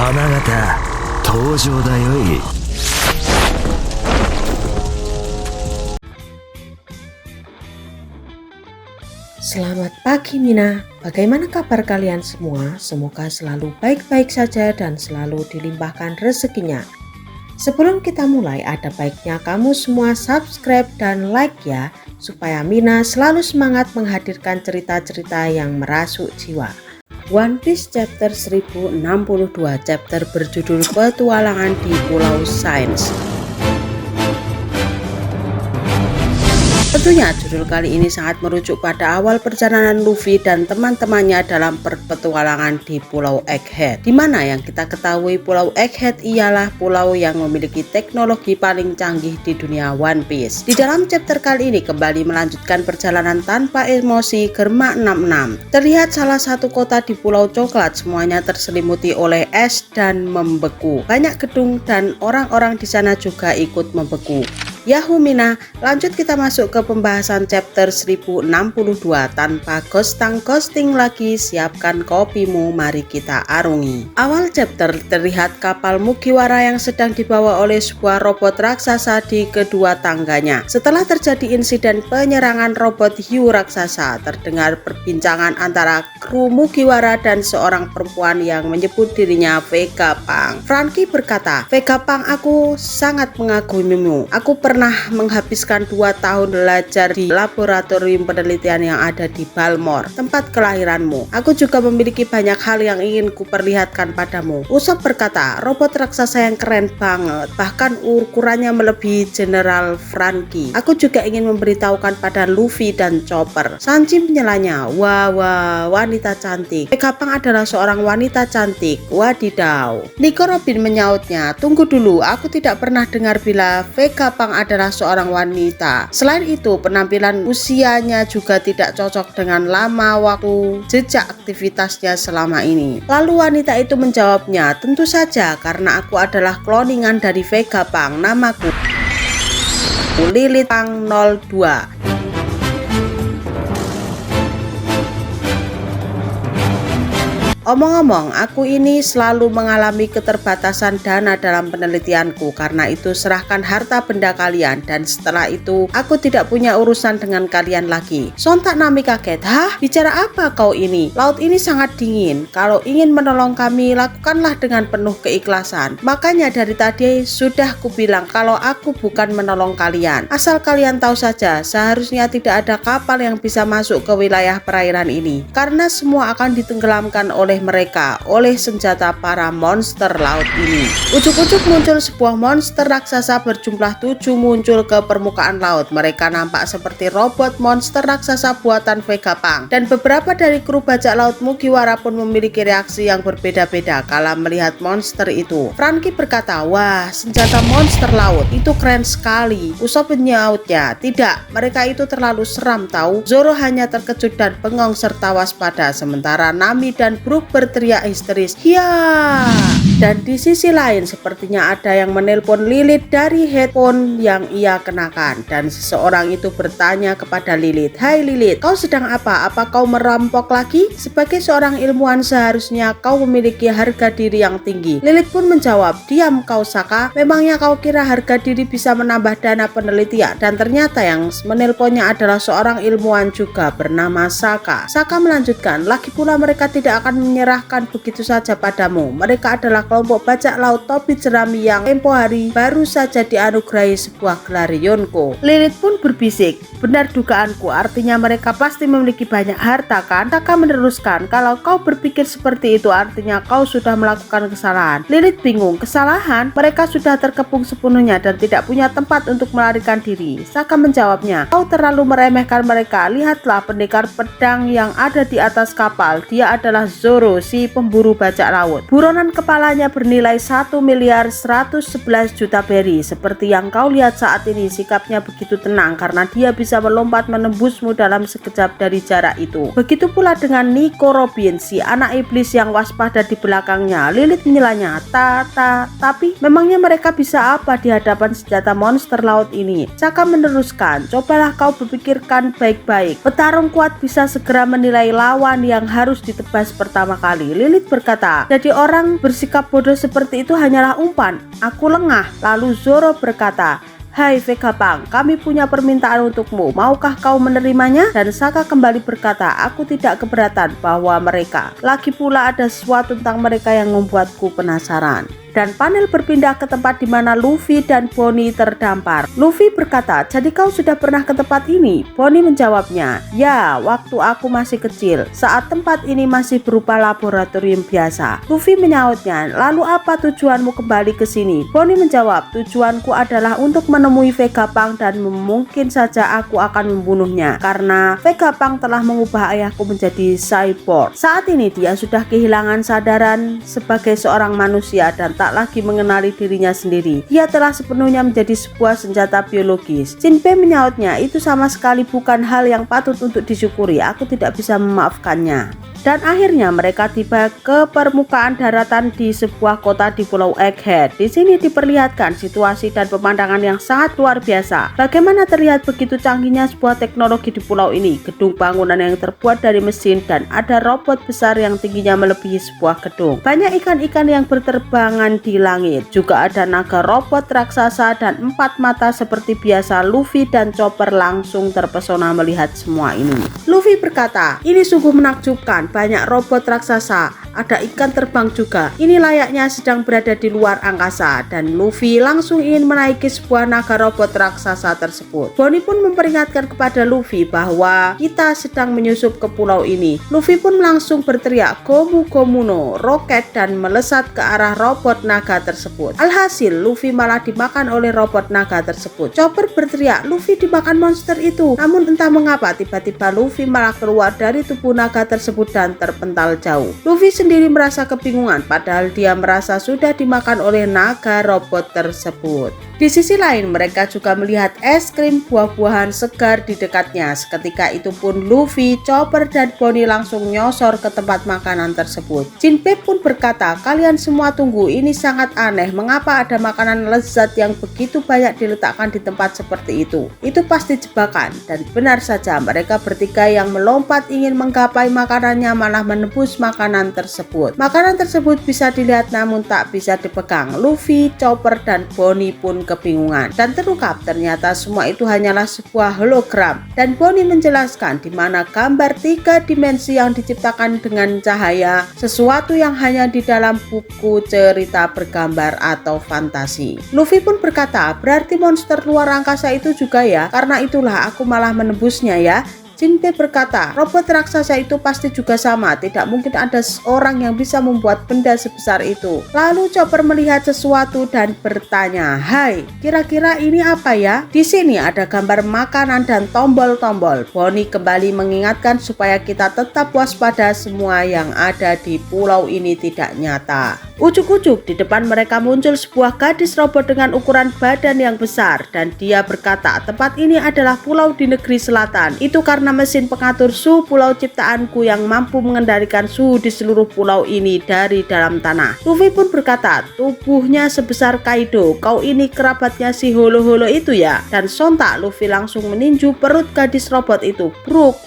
花形登場だよい。Selamat pagi Mina, bagaimana kabar kalian semua? Semoga selalu baik-baik saja dan selalu dilimpahkan rezekinya. Sebelum kita mulai, ada baiknya kamu semua subscribe dan like ya, supaya Mina selalu semangat menghadirkan cerita-cerita yang merasuk jiwa. One Piece chapter 1062, chapter berjudul Petualangan di Pulau Sains. Tentunya judul kali ini sangat merujuk pada awal perjalanan Luffy dan teman-temannya dalam petualangan di Pulau Egghead, di mana yang kita ketahui Pulau Egghead ialah pulau yang memiliki teknologi paling canggih di dunia One Piece. Di dalam chapter kali ini kembali melanjutkan perjalanan tanpa emosi Germa 66. Terlihat salah satu kota di Pulau Coklat semuanya terselimuti oleh es dan membeku. Banyak gedung dan orang-orang di sana juga ikut membeku. Yahoo Mina, lanjut kita masuk ke pembahasan chapter 1062. Tanpa ghosting lagi, siapkan kopimu, mari kita arungi. Awal chapter terlihat kapal Mugiwara yang sedang dibawa oleh sebuah robot raksasa di kedua tangganya. Setelah terjadi insiden penyerangan robot hiu raksasa, terdengar perbincangan antara kru Mugiwara dan seorang perempuan yang menyebut dirinya Vegapunk. Franky berkata, "Vegapunk, aku sangat mengagumimu. Aku pernah menghabiskan 2 tahun belajar di laboratorium penelitian yang ada di Balmor, tempat kelahiranmu. Aku juga memiliki banyak hal yang ingin kuperlihatkan padamu." Usopp berkata, "Robot raksasa yang keren banget, bahkan ukurannya melebihi General Franky. Aku juga ingin memberitahukan pada Luffy dan Chopper." Sanji menyelanya, "Wah, wanita cantik. Vegapunk adalah seorang wanita cantik. Wadidaw." Nico Robin menyautnya, "Tunggu dulu, aku tidak pernah dengar bila Vegapunk adalah seorang wanita. Selain itu, penampilan usianya juga tidak cocok dengan lama waktu jejak aktivitasnya selama ini." Lalu wanita itu menjawabnya, "Tentu saja, karena aku adalah kloningan dari Vegapunk. Namaku Lilith Punk 02. Omong-omong, aku ini selalu mengalami keterbatasan dana dalam penelitianku. Karena itu serahkan harta benda kalian, dan setelah itu aku tidak punya urusan dengan kalian lagi." Sontak Nami kaget, "Hah? Bicara apa kau ini? Laut ini sangat dingin. Kalau ingin menolong kami, lakukanlah dengan penuh keikhlasan. Makanya dari tadi sudah kubilang kalau aku bukan menolong kalian. Asal kalian tahu saja, seharusnya tidak ada kapal yang bisa masuk ke wilayah perairan ini, karena semua akan ditenggelamkan oleh senjata para monster laut ini." Ujuk-ujuk muncul sebuah monster raksasa berjumlah 7 muncul ke permukaan laut. Mereka nampak seperti robot monster raksasa buatan Vegapunk, dan beberapa dari kru bajak laut Mugiwara pun memiliki reaksi yang berbeda-beda kala melihat monster itu. Franky berkata, "Wah, senjata monster laut itu keren sekali." Usopp menyautnya, "Tidak, mereka itu terlalu seram tahu." Zoro hanya terkejut dan bengong serta waspada, sementara Nami dan Brook berteriak histeris, "Hiya!" Dan di sisi lain sepertinya ada yang menelpon Lilith dari headphone yang ia kenakan, dan seseorang itu bertanya kepada Lilith, "Hai Lilith, kau sedang apa? Apa kau merampok lagi? Sebagai seorang ilmuwan seharusnya kau memiliki harga diri yang tinggi." Lilith pun menjawab, "Diam kau Saka, memangnya kau kira harga diri bisa menambah dana penelitian?" Dan ternyata yang menelponnya adalah seorang ilmuwan juga bernama Saka. Saka melanjutkan, "Lagi pula mereka tidak akan menyerahkan begitu saja padamu. Mereka adalah kelompok bajak laut topi jerami yang tempo hari baru saja dianugerahi sebuah gelar Yonko." Lilith pun berbisik, "Benar dugaanku, artinya mereka pasti memiliki banyak harta kan?" Saka meneruskan, "Kalau kau berpikir seperti itu artinya kau sudah melakukan kesalahan." Lilith bingung, "Kesalahan? Mereka sudah terkepung sepenuhnya dan tidak punya tempat untuk melarikan diri." Saka menjawabnya, "Kau terlalu meremehkan mereka. Lihatlah pendekar pedang yang ada di atas kapal. Dia adalah Zoro, si pemburu bajak laut. Buronan kepalanya bernilai 1.111.000.000 berry. Seperti yang kau lihat saat ini, sikapnya begitu tenang karena dia bisa melompat menembusmu dalam sekejap dari jarak itu. Begitu pula dengan Nico Robin, si anak iblis yang waspada di belakangnya." Lilith menyelanya, Tapi memangnya mereka bisa apa di hadapan senjata monster laut ini?" Saka meneruskan, "Cobalah kau berpikirkan baik-baik. Petarung kuat bisa segera menilai lawan yang harus ditebas pertama pertama kali. Lilith berkata, jadi orang bersikap bodoh seperti itu hanyalah umpan. Aku lengah. Lalu Zoro berkata, hai Vegapunk, kami punya permintaan untukmu. Maukah kau menerimanya? Dan Sokka kembali berkata, aku tidak keberatan bahwa mereka. Lagi pula ada sesuatu tentang mereka yang membuatku penasaran. Dan panel berpindah ke tempat di mana Luffy dan Bonnie terdampar. Luffy berkata, jadi kau sudah pernah ke tempat ini? Bonnie menjawabnya, ya, waktu aku masih kecil, saat tempat ini masih berupa laboratorium biasa. Luffy menyautnya, lalu apa tujuanmu kembali ke sini? Bonnie menjawab, tujuanku adalah untuk menemui Vegapunk dan mungkin saja aku akan membunuhnya karena Vegapunk telah mengubah ayahku menjadi cyborg. Saat ini dia sudah kehilangan sadaran sebagai seorang manusia dan tak lagi mengenali dirinya sendiri. Dia telah sepenuhnya menjadi sebuah senjata biologis. Jinbe menyautnya, itu sama sekali bukan hal yang patut untuk disyukuri. Aku tidak bisa memaafkannya. Dan akhirnya mereka tiba ke permukaan daratan di sebuah kota di Pulau Egghead. Di sini diperlihatkan situasi dan pemandangan yang sangat luar biasa. Bagaimana terlihat begitu canggihnya sebuah teknologi di pulau ini. Gedung bangunan yang terbuat dari mesin dan ada robot besar yang tingginya melebihi sebuah gedung. Banyak ikan-ikan yang berterbangan di langit. Juga ada naga robot raksasa dan 4 mata seperti biasa. Luffy dan Chopper langsung terpesona melihat semua ini. Luffy berkata, ini sungguh menakjubkan. Banyak robot raksasa, ada ikan terbang juga. Ini layaknya sedang berada di luar angkasa. Dan Luffy langsung ingin menaiki sebuah naga robot raksasa tersebut. Bonnie pun memperingatkan kepada Luffy bahwa kita sedang menyusup ke pulau ini. Luffy pun langsung berteriak Gomu Gomu no roket dan melesat ke arah robot naga tersebut. Alhasil Luffy malah dimakan oleh robot naga tersebut. Chopper berteriak, Luffy dimakan monster itu. Namun entah mengapa tiba-tiba Luffy malah keluar dari tubuh naga tersebut dan terpental jauh. Luffy sendiri merasa kebingungan padahal dia merasa sudah dimakan oleh naga robot tersebut. Di sisi lain mereka juga melihat es krim buah-buahan segar di dekatnya. Seketika itu pun Luffy, Chopper dan Bonnie langsung nyosor ke tempat makanan tersebut. Jinbe pun berkata, kalian semua tunggu, ini sangat aneh. Mengapa ada makanan lezat yang begitu banyak diletakkan di tempat seperti itu? Itu pasti jebakan. Dan benar saja mereka bertiga yang melompat ingin menggapai makanannya malah menebus makanan tersebut. Makanan tersebut bisa dilihat namun tak bisa dipegang. Luffy, Chopper dan Bonnie pun kebingungan dan terungkap ternyata semua itu hanyalah sebuah hologram. Dan Bonnie menjelaskan di mana gambar 3 dimensi yang diciptakan dengan cahaya, sesuatu yang hanya di dalam buku cerita bergambar atau fantasi. Luffy pun berkata, berarti monster luar angkasa itu juga ya, karena itulah aku malah menebusnya ya. Jinbe berkata, robot raksasa itu pasti juga sama, tidak mungkin ada seorang yang bisa membuat benda sebesar itu. Lalu Chopper melihat sesuatu dan bertanya, hai, kira-kira ini apa ya? Di sini ada gambar makanan dan tombol-tombol. Bonnie kembali mengingatkan supaya kita tetap waspada, semua yang ada di pulau ini tidak nyata. Ujuk-ujuk di depan mereka muncul sebuah gadis robot dengan ukuran badan yang besar dan dia berkata, tempat ini adalah pulau di negeri selatan. Itu karena mesin pengatur suhu pulau ciptaanku yang mampu mengendalikan suhu di seluruh pulau ini dari dalam tanah. Luffy pun berkata, tubuhnya sebesar Kaido, kau ini kerabatnya si holo-holo itu ya? Dan sontak Luffy langsung meninju perut gadis robot itu. Bruk,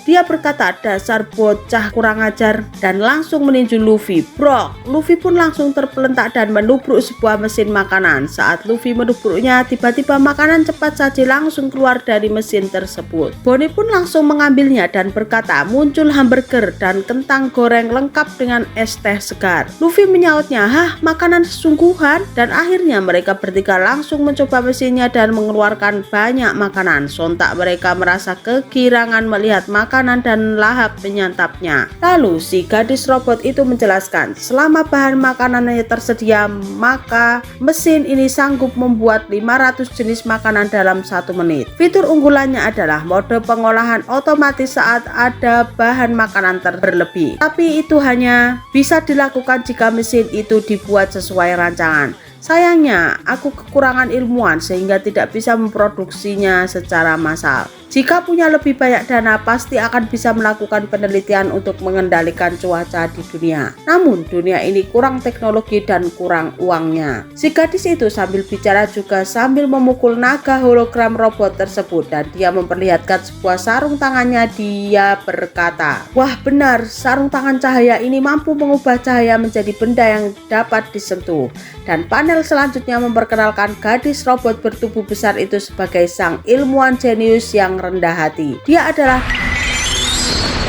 dia berkata, dasar bocah kurang ajar, dan langsung meninju Luffy. Brok, Luffy pun langsung terpelentak dan menubruk sebuah mesin makanan. Saat Luffy menubruknya, tiba-tiba makanan cepat saji langsung keluar dari mesin tersebut. Bonnie pun langsung mengambilnya dan berkata, muncul hamburger dan kentang goreng lengkap dengan es teh segar. Luffy menyautnya, hah, makanan sesungguhan? Dan akhirnya mereka bertiga langsung mencoba mesinnya dan mengeluarkan banyak makanan. Sontak mereka merasa kegirangan melihat makanan dan lahap menyantapnya. Lalu si gadis robot itu menjelaskan, selama bahan makanannya tersedia, maka mesin ini sanggup membuat 500 jenis makanan dalam 1 menit. Fitur unggulannya adalah mode pengolahan otomatis saat ada bahan makanan berlebih. Tapi itu hanya bisa dilakukan jika mesin itu dibuat sesuai rancangan. Sayangnya, aku kekurangan ilmuwan sehingga tidak bisa memproduksinya secara massal. Jika punya lebih banyak dana, pasti akan bisa melakukan penelitian untuk mengendalikan cuaca di dunia. Namun dunia ini kurang teknologi dan kurang uangnya. Si gadis itu sambil bicara juga sambil memukul naga hologram robot tersebut, dan dia memperlihatkan sebuah sarung tangannya. Dia berkata, "Wah benar, sarung tangan cahaya ini mampu mengubah cahaya menjadi benda yang dapat disentuh." Dan panel selanjutnya memperkenalkan gadis robot bertubuh besar itu sebagai sang ilmuwan jenius yang rendah hati. Dia adalah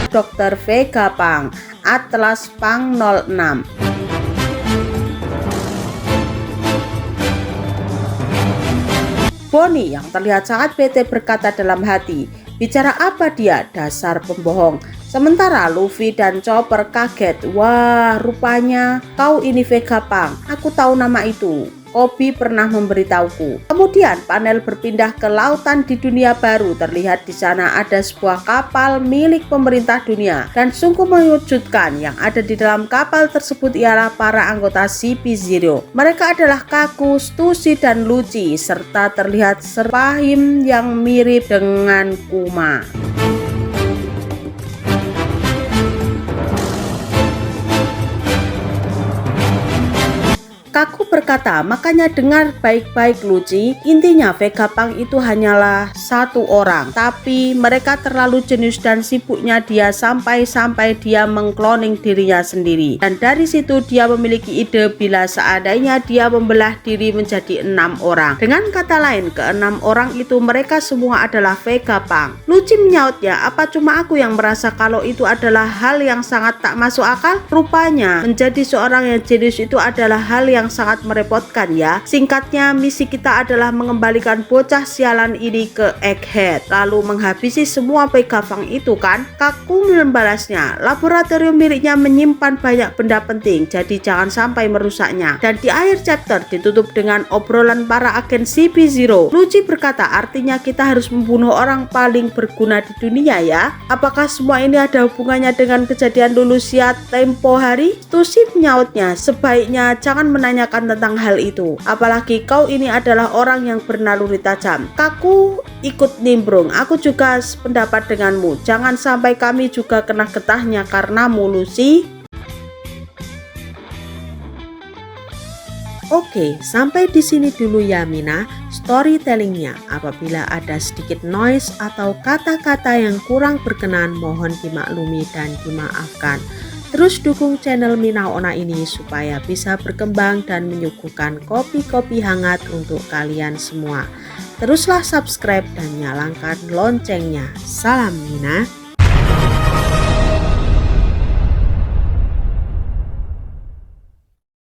Dr. Vega Pang, Atlas Pang 06. Bonnie yang terlihat sangat bete berkata dalam hati, "Bicara apa dia? Dasar pembohong." Sementara Luffy dan Chopper kaget. "Wah, rupanya kau ini Vega Pang. Aku tahu nama itu. Kobe pernah memberitahuku." Kemudian panel berpindah ke lautan di dunia baru. Terlihat di sana ada sebuah kapal milik pemerintah dunia, dan sungguh mengejutkan. Yang ada di dalam kapal tersebut ialah para anggota CP0. Mereka adalah Kaku, Stussy, dan Lucci, serta terlihat Serpahim yang mirip dengan Kuma. Kaku berkata, "Makanya dengar baik-baik Lucci, intinya Vega Pang itu hanyalah satu orang, tapi mereka terlalu jenius dan sibuknya dia sampai dia mengkloning dirinya sendiri. Dan dari situ dia memiliki ide bila seandainya dia membelah diri menjadi 6 orang. Dengan kata lain, ke-6 orang itu mereka semua adalah Vega Pang." Lucci menyautnya, "Apa cuma aku yang merasa kalau itu adalah hal yang sangat tak masuk akal? Rupanya menjadi seorang yang jenius itu adalah hal yang sangat merepotkan ya. Singkatnya, misi kita adalah mengembalikan bocah sialan ini ke Egghead, lalu menghabisi semua Vega Pang itu kan?" Kaku membalasnya, "Laboratorium miliknya menyimpan banyak benda penting, jadi jangan sampai merusaknya." Dan di akhir chapter ditutup dengan obrolan para agen CP0. Lucci berkata, "Artinya kita harus membunuh orang paling berguna di dunia ya? Apakah semua ini ada hubungannya dengan kejadian dulu siat tempo hari?" Stussy menyautnya, "Sebaiknya jangan menanyakan tentang hal itu. Apalagi kau ini adalah orang yang bernaluri tajam." Kaku ikut nimbrung, "Aku juga sependapat denganmu. Jangan sampai kami juga kena getahnya karenamu, Lucci." Oke, sampai di sini dulu ya Mina storytellingnya. Apabila ada sedikit noise atau kata-kata yang kurang berkenan, mohon dimaklumi dan dimaafkan. Terus dukung channel Mina Ona ini supaya bisa berkembang dan menyuguhkan kopi-kopi hangat untuk kalian semua. Teruslah subscribe dan nyalakan loncengnya. Salam Mina.